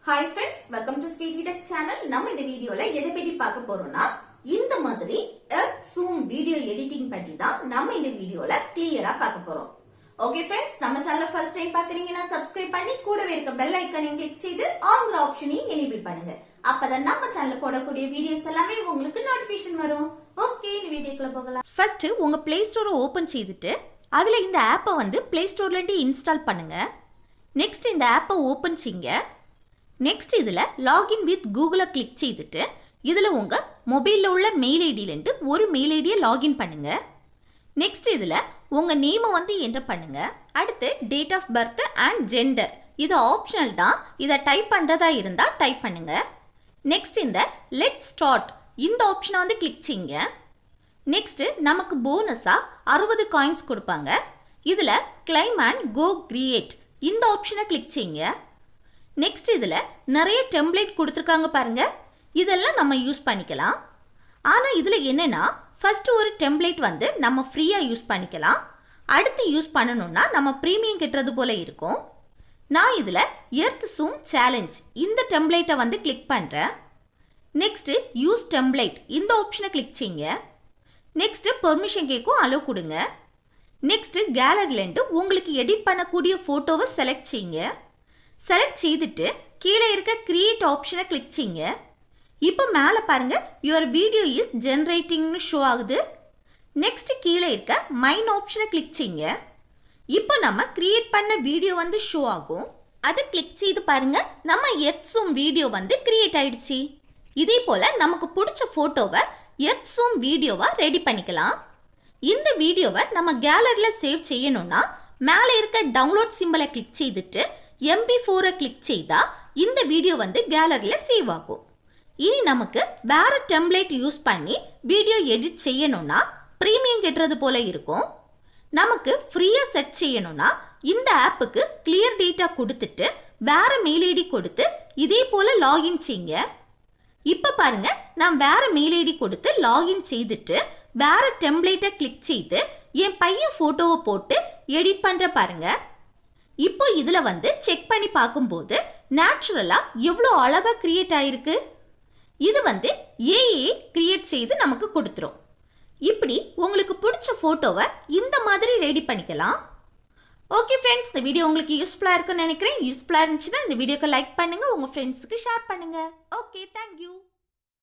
Hi friends, welcome to Sweetie Tech channel. நம்ம இந்த வீடியோல எதை பத்தி பார்க்க போறோம்னா இந்த மாதிரி எர்த் ஜூம் வீடியோ எடிட்டிங் பத்தி தான் நம்ம இந்த வீடியோல கிளியரா பார்க்க போறோம். ஓகே फ्रेंड्स, நம்ம சேனலை ஃபர்ஸ்ட் டைம் பார்க்கறீங்கன்னா சப்ஸ்கிரைப் பண்ணி கூடவே இருக்க பெல் ஐகானையும் கிளிக் செய்து ஆல்ங்கிற ஆப்ஷனையும் எனேபிள் பண்ணுங்க. அப்பதான் நம்ம சேனல்ல போடக்கூடிய வீடியோஸ் எல்லாமே உங்களுக்கு நோட்டிஃபிகேஷன் வரும். ஓகே, இந்த வீடியோக்குள்ள போகலாம். ஃபர்ஸ்ட் உங்க Play Store ஓபன் செய்துட்டு அதுல இந்த ஆப்பை வந்து Play Storeல இருந்து இன்ஸ்டால் பண்ணுங்க. நெக்ஸ்ட் இந்த ஆப்பை ஓபன் செய்யுங்க. நெக்ஸ்ட் இதில் லாகின் வித் கூகுளை கிளிக் செய்துட்டு இதில் உங்கள் மொபைலில் உள்ள மெயில் ஐடியிலேருந்து ஒரு மெயில் ஐடியை லாகின் பண்ணுங்கள். நெக்ஸ்ட் இதில் உங்கள் நேமை வந்து என்டர் பண்ணுங்கள். அடுத்து date of birth and gender, இது ஆப்ஷனல் தான், இதை டைப் பண்ணுறதா இருந்தால் டைப் பண்ணுங்கள். நெக்ஸ்ட் இந்த லெட் ஸ்டார்ட் இந்த ஆப்ஷனை வந்து கிளிக் செய்யுங்க. நெக்ஸ்ட்டு நமக்கு போனஸாக 60 காயின்ஸ் கொடுப்பாங்க. இதில் கிளைம் அண்ட் கோ கிரியேட் இந்த ஆப்ஷனை கிளிக் செய்யுங்க. நெக்ஸ்ட் இதில் நிறைய டெம்ப்ளேட் கொடுத்துருக்காங்க பாருங்க, இதெல்லாம் நம்ம யூஸ் பண்ணிக்கலாம். ஆனால் இதில் என்னென்னா ஃபஸ்ட்டு ஒரு டெம்ப்ளேட் வந்து நம்ம ஃப்ரீயாக யூஸ் பண்ணிக்கலாம். அடுத்து யூஸ் பண்ணணும்னா நம்ம ப்ரீமியம் கட்டுறது போல் இருக்கும். நான் இதில் எர்த் ஜூம் சேலஞ்ச் இந்த டெம்ப்ளேட்டை வந்து கிளிக் பண்ணுறேன். நெக்ஸ்ட்டு யூஸ் டெம்ப்ளேட் இந்த ஆப்ஷனை கிளிக் செய்யுங்க. நெக்ஸ்ட்டு பெர்மிஷன் கேட்கும் அலோவ் கொடுங்க. நெக்ஸ்ட்டு கேலரிலேருந்து உங்களுக்கு எடிட் பண்ணக்கூடிய ஃபோட்டோவை செலக்ட் செய்யுங்க. செலக்ட் செய்துட்டு கீழே இருக்க கிரியேட் ஆப்ஷனை கிளிக் செய்யுங்க. இப்போ மேலே பாருங்கள் யுவர் வீடியோ இஸ் ஜென்ரேட்டிங்னு ஷோ ஆகுது. நெக்ஸ்ட் கீழே இருக்க மைன் ஆப்ஷனை கிளிக் செய்யுங்க. இப்போ நம்ம கிரியேட் பண்ண வீடியோ வந்து ஷோ ஆகும். அதை கிளிக் செய்து பாருங்க, நம்ம எர்த் ஜூம் வீடியோ வந்து கிரியேட் ஆயிடுச்சு. இதே போல் நமக்கு பிடிச்ச ஃபோட்டோவை எர்த் ஜூம் வீடியோவாக ரெடி பண்ணிக்கலாம். இந்த வீடியோவை நம்ம கேலரியில் சேவ் செய்யணும்னா மேலே இருக்க டவுன்லோட் சிம்பிளை கிளிக் செய்துட்டு MP4 கிளிக் செய்தால் இந்த வீடியோ வந்து கேலரியில் சேவ் ஆகும். இனி நமக்கு வேற டெம்ப்ளேட் யூஸ் பண்ணி வீடியோ எடிட் செய்யணும்னா ப்ரீமியம் கட்டுறது போல இருக்கும். நமக்கு ஃப்ரீயாக செட் செய்யணும்னா இந்த ஆப்புக்கு கிளியர் டேட்டா கொடுத்துட்டு வேற மெயில் ஐடி கொடுத்து இதே போல் லாகின் செய்யுங்க. இப்போ பாருங்க, நான் வேற மெயில் ஐடி கொடுத்து லாகின் செய்துட்டு வேற டெம்ப்ளேட்டை கிளிக் செய்து என் பையன் ஃபோட்டோவை போட்டு எடிட் பண்ணுற பாருங்க. இப்போ இதில் வந்து செக் பண்ணி பார்க்கும்போது நேச்சுரலாக எவ்வளோ அழகாக கிரியேட் ஆகிருக்கு. இது வந்து ஏஐ கிரியேட் செய்து நமக்கு கொடுத்துரும். இப்படி உங்களுக்கு பிடிச்ச ஃபோட்டோவை இந்த மாதிரி ரெடி பண்ணிக்கலாம். ஓகே ஃப்ரெண்ட்ஸ், இந்த வீடியோ உங்களுக்கு யூஸ்ஃபுல்லாக இருக்குன்னு நினைக்கிறேன். யூஸ்ஃபுல்லாக இருந்துச்சுன்னா இந்த வீடியோக்கு லைக் பண்ணுங்கள், உங்கள் ஃப்ரெண்ட்ஸுக்கு ஷேர் பண்ணுங்கள். Okay, thank you.